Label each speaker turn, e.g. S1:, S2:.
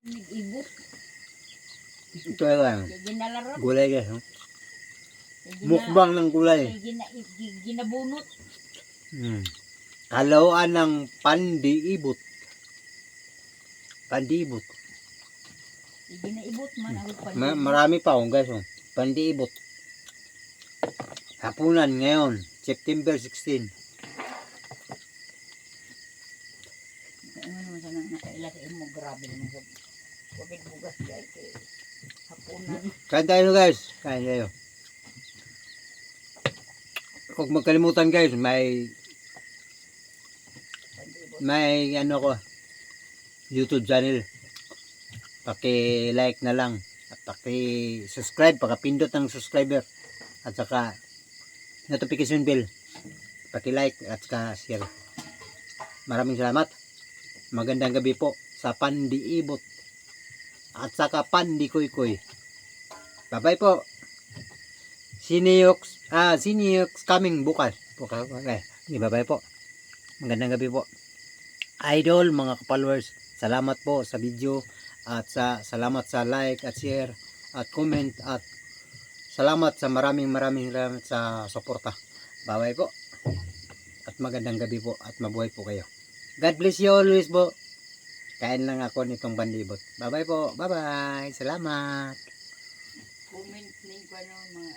S1: Nag-ibot.
S2: Ito lang.
S1: Ginalaro.
S2: Gulay guys. Mukbang ng gulay.
S1: Ginabunot.
S2: Kalawaan ng pandiibot. Pandiibot.
S1: Ginaibot man.
S2: Marami pa oh guys. Oh. Pandiibot. Hapunan ngayon. September 16.
S1: Ano naman sa nakailatiin mo. Grabe naman sa COVID bugas guys. Hapunan.
S2: Kain tayo guys. Kain tayo. Huwag magkalimutan guys. May ano ko. YouTube channel. Paki-like na lang. At paki-subscribe. Pakapindot ng subscriber. At saka notification bell. Paki-like at saka share. Maraming salamat. Magandang gabi po sa Pandiibot. At saka Pandikoykoy. Bye-bye po. Siniyok coming bukas. Okay. Bye-bye po. Magandang gabi po. Idol, mga followers, salamat po sa video at salamat sa like at share at comment at salamat sa maraming salamat sa suporta. Bye-bye po. At magandang gabi po at mabuhay po kayo. God bless you always po. Kain lang ako nitong Pandibot. Bye-bye po. Bye-bye. Salamat.
S1: Comment link ko ano mga